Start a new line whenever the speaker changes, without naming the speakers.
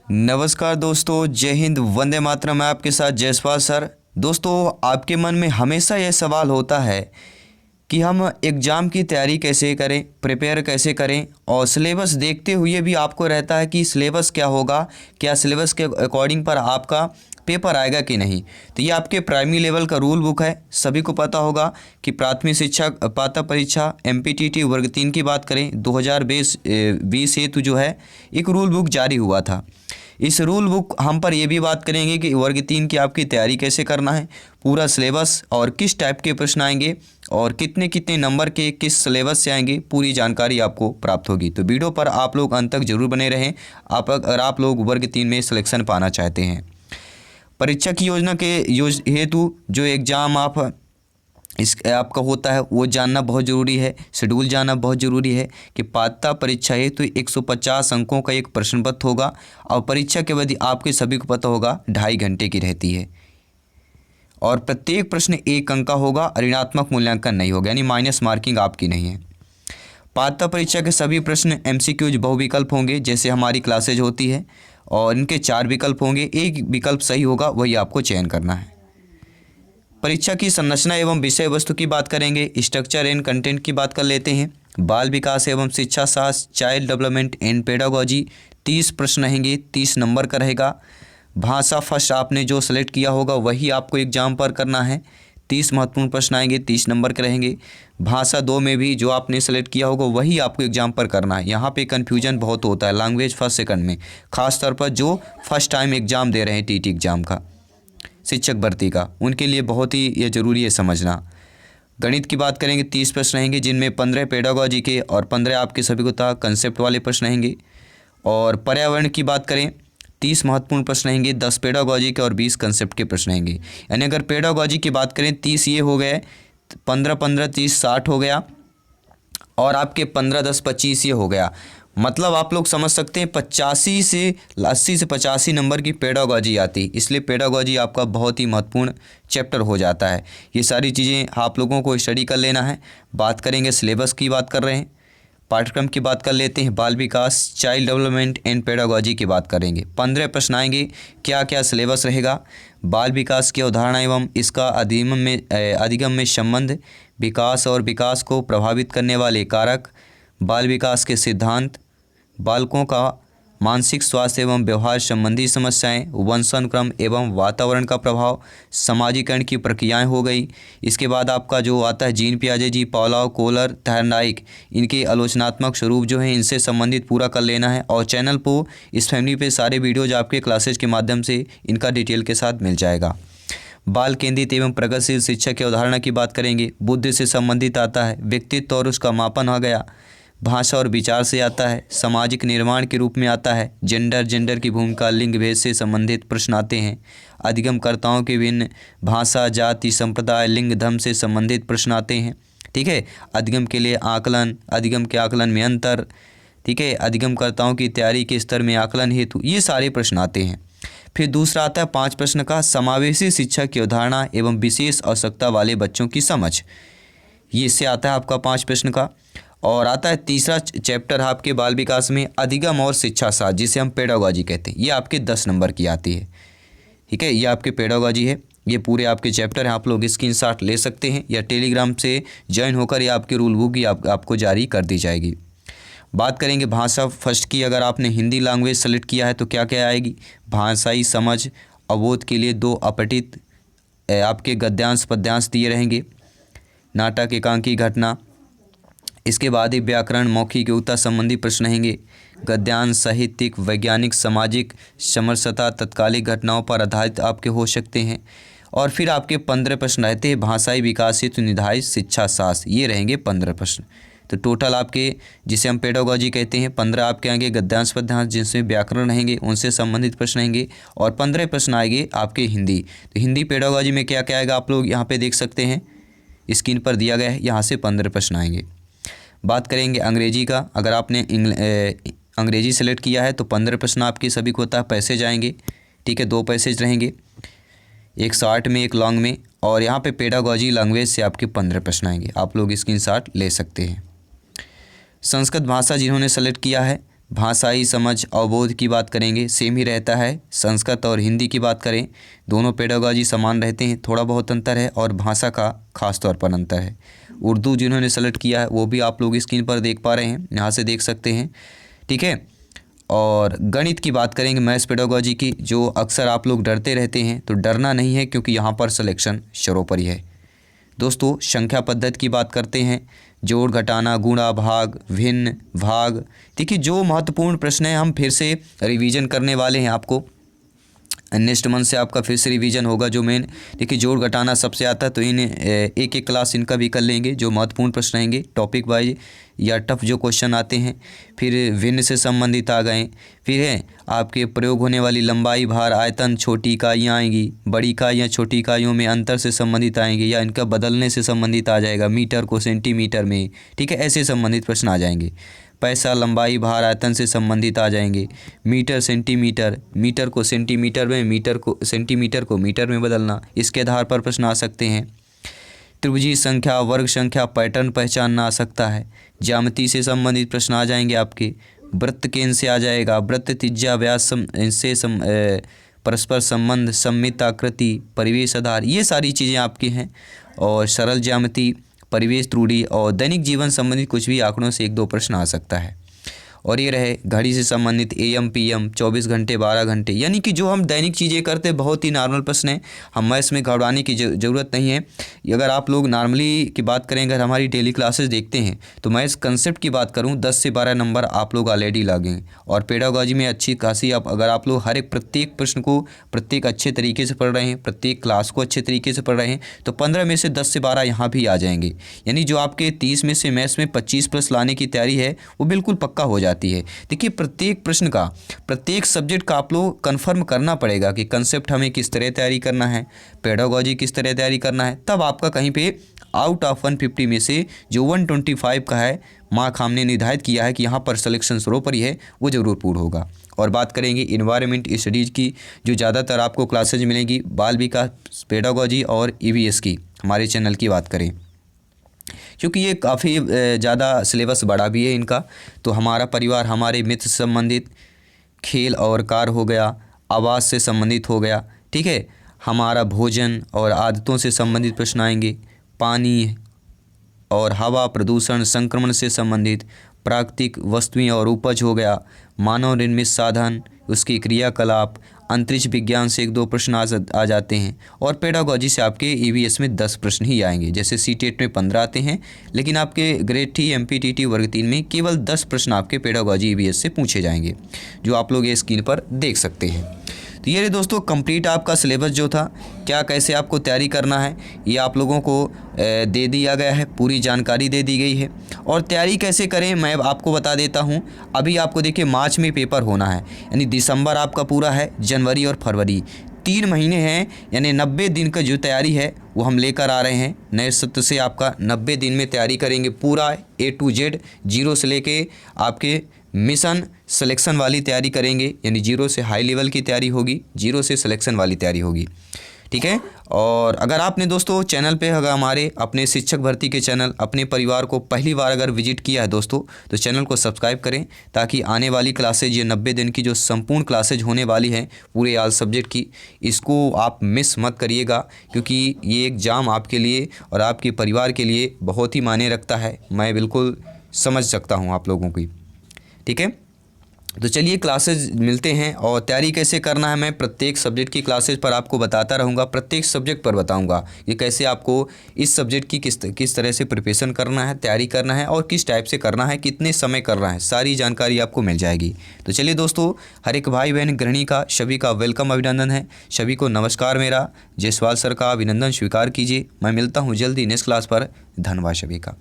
नमस्कार दोस्तों, जय हिंद, वंदे मातरम। मैं आपके साथ जयसवाल सर। दोस्तों, आपके मन में हमेशा यह सवाल होता है कि हम एग्ज़ाम की तैयारी कैसे करें, प्रिपेयर कैसे करें, और सिलेबस देखते हुए भी आपको रहता है कि सिलेबस क्या होगा, क्या सिलेबस के अकॉर्डिंग पर आपका पेपर आएगा कि नहीं। तो ये आपके प्राइमरी लेवल का रूल बुक है। सभी को पता होगा कि प्राथमिक शिक्षा पात्रता परीक्षा MPTT वर्ग 3 की बात करें 2020 हेतु जो है एक रूल बुक जारी हुआ था। इस रूल बुक हम पर ये भी बात करेंगे कि वर्ग 3 की आपकी तैयारी कैसे करना है, पूरा सिलेबस और किस टाइप के प्रश्न आएंगे और कितने कितने नंबर के किस सिलेबस से आएंगे, पूरी जानकारी आपको प्राप्त होगी। तो वीडियो पर आप लोग अंत तक जरूर बने रहें अगर आप लोग वर्ग 3 में सिलेक्शन पाना चाहते हैं। परीक्षा की योजना के हेतु जो एग्ज़ाम इस आपका होता है वो जानना बहुत ज़रूरी है। शेड्यूल जानना बहुत ज़रूरी है कि पात्रता परीक्षा हेतु 150 अंकों का एक प्रश्न पत्र होगा और परीक्षा की अवधि आपके सभी को पता होगा 2.5 घंटे की रहती है और प्रत्येक प्रश्न 1 अंक का होगा। ऋणात्मक मूल्यांकन नहीं होगा, यानी माइनस मार्किंग आपकी नहीं है। पात्रता परीक्षा के सभी प्रश्न MCQs बहुविकल्प होंगे, जैसे हमारी क्लासेज होती है, और इनके 4 विकल्प होंगे। एक विकल्प सही होगा, वही आपको चयन करना है। परीक्षा की संरचना एवं विषय वस्तु की बात करेंगे, स्ट्रक्चर एंड कंटेंट की बात कर लेते हैं। बाल विकास एवं शिक्षा शास्त्र, चाइल्ड डेवलपमेंट एंड पेडागोजी, 30 प्रश्न रहेंगे, 30 नंबर का रहेगा। भाषा फर्स्ट आपने जो सेलेक्ट किया होगा वही आपको एग्जाम पर करना है। 30 महत्वपूर्ण प्रश्न आएंगे, 30 नंबर के रहेंगे। भाषा 2 में भी जो आपने सेलेक्ट किया होगा वही आपको एग्जाम पर करना है। यहाँ पे कन्फ्यूजन बहुत होता है लैंग्वेज फर्स्ट सेकंड में, खास तौर पर जो फर्स्ट टाइम एग्ज़ाम दे रहे हैं TT एग्ज़ाम का, शिक्षक भर्ती का, उनके लिए बहुत ही ये ज़रूरी है समझना। गणित की बात करेंगे, 30 प्रश्न रहेंगे, जिनमें 15 पेडागोजी के और 15 आपके सभी को कंसेप्ट वाले प्रश्न रहेंगे। और पर्यावरण की बात करें, 30 महत्वपूर्ण प्रश्न रहेंगे, 10 पेडागोजी के और 20 कंसेप्ट के प्रश्न रहेंगे। यानी अगर पेडागोजी की बात करें 30 ये हो गए, 15 30 60 हो गया, और आपके 15 10 25 ये हो गया। मतलब आप लोग समझ सकते हैं 80 से 85 नंबर की पेडागोजी आती, इसलिए पेडागोजी आपका बहुत ही महत्वपूर्ण चैप्टर हो जाता है। ये सारी चीज़ें आप लोगों को स्टडी कर लेना है। बात करेंगे सिलेबस की, बात कर रहे हैं, पाठ्यक्रम की बात कर लेते हैं। बाल विकास, चाइल्ड डेवलपमेंट एंड पेडागोजी की बात करेंगे। 15 प्रश्न आएंगे, क्या क्या सिलेबस रहेगा। बाल विकास की अवधारणा एवं इसका अधिगम में संबंध, विकास और विकास को प्रभावित करने वाले कारक, बाल विकास के सिद्धांत, बालकों का मानसिक स्वास्थ्य एवं व्यवहार संबंधी समस्याएं, वंशानुक्रम एवं वातावरण का प्रभाव, समाजीकरण की प्रक्रियाएं हो गई। इसके बाद आपका जो आता है जीन पियाजे जी, पावलोव, कोहलर, थॉर्नडाइक, इनके आलोचनात्मक स्वरूप जो है इनसे संबंधित पूरा कर लेना है। और चैनल को इस फैमिली पे सारे वीडियोज आपके क्लासेज के माध्यम से इनका डिटेल के साथ मिल जाएगा। बाल केंद्रित एवं प्रगतिशील शिक्षा की अवधारणा की बात करेंगे। बुद्धि से संबंधित आता है, व्यक्तित्व और उसका मापन आ गया। भाषा और विचार से आता है, सामाजिक निर्माण के रूप में आता है। जेंडर की भूमिका, लिंग भेद से संबंधित प्रश्न आते हैं। अधिगमकर्ताओं के भिन्न भाषा, जाति, संप्रदाय, लिंग, धर्म से संबंधित प्रश्न आते हैं। ठीक है। अधिगम के लिए आकलन, अधिगम के आकलन में अंतर, ठीक है, अधिगमकर्ताओं की तैयारी के स्तर में आकलन हेतु, ये सारे प्रश्न आते हैं। फिर दूसरा आता है 5 प्रश्न का, समावेशी शिक्षा की अवधारणा एवं विशेष आवश्यकता वाले बच्चों की समझ, ये इससे आता है आपका 5 प्रश्न का। और आता है तीसरा चैप्टर आपके बाल विकास में, अधिगम और शिक्षा शास्त्र, जिसे हम पेडागोजी कहते हैं, ये आपके 10 नंबर की आती है। ठीक है, ये आपके पेडागोजी है, ये पूरे आपके चैप्टर हैं। आप लोग स्क्रीनशॉट ले सकते हैं या टेलीग्राम से ज्वाइन होकर ये आपकी रूल बुक ही आपको जारी कर दी जाएगी। बात करेंगे भाषा फर्स्ट की, अगर आपने हिंदी लैंग्वेज सेलेक्ट किया है तो क्या क्या आएगी। भाषाई समझ, अवबोध के लिए 2 अपठित आपके गद्यांश पद्यांश दिए रहेंगे। नाटक, एकांकी, घटना, इसके बाद ही व्याकरण, मौखिक योग्यता संबंधी प्रश्न रहेंगे। गद्यांश साहित्यिक, वैज्ञानिक, सामाजिक, समरसता, तत्कालिक घटनाओं पर आधारित आपके हो सकते हैं। और फिर आपके 15 प्रश्न रहते हैं भाषाई विकास हेतु निर्धारित शिक्षा शास्त्र, ये रहेंगे 15 प्रश्न। तो टोटल आपके, जिसे हम पेडागोजी कहते हैं, 15 आपके आएंगे गद्यांश पद्यांश, जिनसे व्याकरण रहेंगे, उनसे संबंधित प्रश्न रहेंगे। और 15 प्रश्न आएंगे आपके हिंदी। तो हिंदी पेडागोजी में क्या क्या आएगा आप लोग यहाँ पे देख सकते हैं, स्क्रीन पर दिया गया है, यहाँ से 15 प्रश्न आएंगे। बात करेंगे अंग्रेजी का, अगर आपने अंग्रेजी सेलेक्ट किया है तो 15 प्रश्न आपके सभी को होता है। पैसेज आएंगे, ठीक है, 2 पैसेज रहेंगे, एक शॉर्ट में एक लॉन्ग में। और यहाँ पे पेडागोजी लैंग्वेज से आपके 15 प्रश्न आएंगे, आप लोग स्क्रीनशॉट ले सकते हैं। संस्कृत भाषा जिन्होंने सेलेक्ट किया है भाषाई समझ अवबोध की बात करेंगे, सेम ही रहता है। संस्कृत और हिंदी की बात करें, दोनों पेडागॉजी समान रहते हैं, थोड़ा बहुत अंतर है और भाषा का खास तौर पर अंतर है। उर्दू जिन्होंने सेलेक्ट किया है वो भी आप लोग स्क्रीन पर देख पा रहे हैं, यहाँ से देख सकते हैं, ठीक है। और गणित की बात करेंगे, मैथ्स पेडागॉजी की, जो अक्सर आप लोग डरते रहते हैं, तो डरना नहीं है क्योंकि यहाँ पर सिलेक्शन सर्वोपरि है। दोस्तों संख्या पद्धति की बात करते हैं, जोड़ घटाना, गुणा भाग, भिन्न भाग। देखिए जो महत्वपूर्ण प्रश्न है हम फिर से रिवीजन करने वाले हैं आपको, नेक्स्ट मंथ से आपका फिर से रिवीजन होगा। जो मेन देखिए जोड़ घटाना सबसे आता है, तो इन एक एक क्लास इनका भी कर लेंगे, जो महत्वपूर्ण प्रश्न रहेंगे टॉपिक वाइज या टफ जो क्वेश्चन आते हैं। फिर भिन्न से संबंधित आ गए, फिर है आपके प्रयोग होने वाली लंबाई, भार, आयतन, छोटी इकाइयाँ आएंगी, बड़ी इकाइयाँ छोटी इकाइयों में अंतर से संबंधित आएंगे या इनका बदलने से संबंधित आ जाएगा, मीटर को सेंटीमीटर में, ठीक है, ऐसे संबंधित प्रश्न आ जाएंगे। पैसा, लंबाई, भार, आयतन से संबंधित आ जाएंगे। मीटर, सेंटीमीटर, मीटर को सेंटीमीटर में, मीटर को सेंटीमीटर को मीटर में बदलना, इसके आधार पर प्रश्न आ सकते हैं। त्रिभुजीय संख्या, वर्ग संख्या, पैटर्न पहचानना आ सकता है। ज्यामिति से संबंधित प्रश्न आ जाएंगे आपके। वृत्त केंद्र से आ जाएगा, वृत्त, त्रिज्या, व्यास इनसे परस्पर संबंध, सममित आकृति, परिवेश आधार, ये सारी चीज़ें आपकी हैं। और सरल ज्यामिति, परिवेश त्रुटि और दैनिक जीवन संबंधित कुछ भी आंकड़ों से 1-2 प्रश्न आ सकता है। और ये रहे घड़ी से संबंधित AM PM, 24 घंटे, 12 घंटे, यानी कि जो हम दैनिक चीज़ें करते हैं, बहुत ही नॉर्मल प्रश्न है, हमें इसमें घबराने की ज़रूरत नहीं है। अगर आप लोग नॉर्मली की बात करें, अगर हमारी डेली क्लासेस देखते हैं, तो मैं इस कंसेप्ट की बात करूं 10 से 12 नंबर आप लोग ऑलरेडी लागेंगे। और पेडागॉजी में अच्छी खासी अगर आप लोग हर एक प्रत्येक प्रश्न को प्रत्येक अच्छे तरीके से पढ़ रहे हैं, प्रत्येक क्लास को अच्छे तरीके से पढ़ रहे हैं, तो 15 में से 10 से 12 यहाँ भी आ जाएंगे। यानी जो आपके 30 में से मैथ्स में 25 प्लस लाने की तैयारी है वो बिल्कुल पक्का हो जाती है। देखिए प्रत्येक प्रश्न का, प्रत्येक सब्जेक्ट का आप लोग कंफर्म करना पड़ेगा कि कंसेप्ट हमें किस तरह तैयारी करना है, पेडागॉजी किस तरह तैयारी करना है, तब आपका कहीं पे आउट ऑफ 150 में से जो 125 का है मार्क हमने निर्धारित किया है कि यहाँ पर सिलेक्शन सर्वोपरि है, वो जरूर पूर्ण होगा। और बात करेंगे इन्वायरमेंट स्टडीज़ की, जो ज़्यादातर आपको क्लासेज मिलेंगी बाल विकास, पेडागॉजी और EVS की, हमारे चैनल की बात करें, क्योंकि ये काफ़ी ज़्यादा सिलेबस बड़ा भी है इनका। तो हमारा परिवार, हमारे मित्र से संबंधित, खेल और कार हो गया, आवास से संबंधित हो गया, ठीक है, हमारा भोजन और आदतों से संबंधित प्रश्न आएंगे, पानी और हवा प्रदूषण संक्रमण से संबंधित, प्राकृतिक वस्तुएं और उपज हो गया, मानव निर्मित साधन, उसकी क्रियाकलाप, अंतरिक्ष विज्ञान से 1-2 प्रश्न आ जाते हैं। और पेडागॉजी से आपके EVS में 10 प्रश्न ही आएंगे, जैसे CTET में 15 आते हैं, लेकिन आपके ग्रेड 3 MPTT वर्ग 3 में केवल 10 प्रश्न आपके पेडागॉजी EVS से पूछे जाएंगे, जो आप लोग ये स्क्रीन पर देख सकते हैं। तो ये दोस्तों कंप्लीट आपका सिलेबस जो था, क्या कैसे आपको तैयारी करना है, ये आप लोगों को दे दिया गया है, पूरी जानकारी दे दी गई है। और तैयारी कैसे करें मैं आपको बता देता हूँ। अभी आपको देखिए मार्च में पेपर होना है, यानी दिसंबर आपका पूरा है, जनवरी और फरवरी 3 महीने हैं, यानी 90 दिन का जो तैयारी है वो हम लेकर आ रहे हैं। नए सत्र से आपका 90 दिन में तैयारी करेंगे, पूरा A to Z, जीरो से लेके आपके मिशन सिलेक्शन वाली तैयारी करेंगे, यानी जीरो से हाई लेवल की तैयारी होगी, जीरो से सिलेक्शन वाली तैयारी होगी, ठीक है। और अगर आपने दोस्तों चैनल पे, अगर हमारे अपने शिक्षक भर्ती के चैनल अपने परिवार को पहली बार अगर विजिट किया है दोस्तों, तो चैनल को सब्सक्राइब करें, ताकि आने वाली क्लासेज, ये 90 दिन की जो संपूर्ण क्लासेज होने वाली हैं पूरे ऑल सब्जेक्ट की, इसको आप मिस मत करिएगा, क्योंकि ये एग्ज़ाम आपके लिए और आपके परिवार के लिए बहुत ही मायने रखता है। मैं बिल्कुल समझ सकता हूँ आप लोगों की, ठीक है। तो चलिए क्लासेज मिलते हैं, और तैयारी कैसे करना है मैं प्रत्येक सब्जेक्ट की क्लासेज पर आपको बताता रहूँगा, प्रत्येक सब्जेक्ट पर बताऊँगा ये कैसे आपको इस सब्जेक्ट की किस तरह से प्रिपरेशन करना है, तैयारी करना है और किस टाइप से करना है, कितने समय करना है, सारी जानकारी आपको मिल जाएगी। तो चलिए दोस्तों, हर एक भाई बहन गृहिणी का सभी का वेलकम, अभिनंदन है, सभी को नमस्कार, मेरा जायसवाल सर का अभिनंदन स्वीकार कीजिए। मैं मिलता हूँ जल्दी नेक्स्ट क्लास पर। धन्यवाद सभी का।